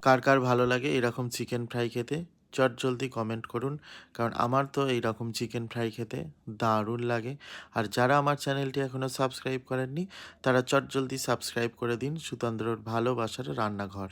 কার কার ভালো লাগে এরকম চিকেন ফ্রাই খেতে চটজলদি কমেন্ট করুন। কারণ আমার তো এইরকম চিকেন ফ্রাই খেতে দারুণ লাগে। আর যারা আমার চ্যানেলটি এখনও সাবস্ক্রাইব করেননি তারা চটজলদি সাবস্ক্রাইব করে দিন সুতন্দ্রর ভালোবাসার রান্নাঘর।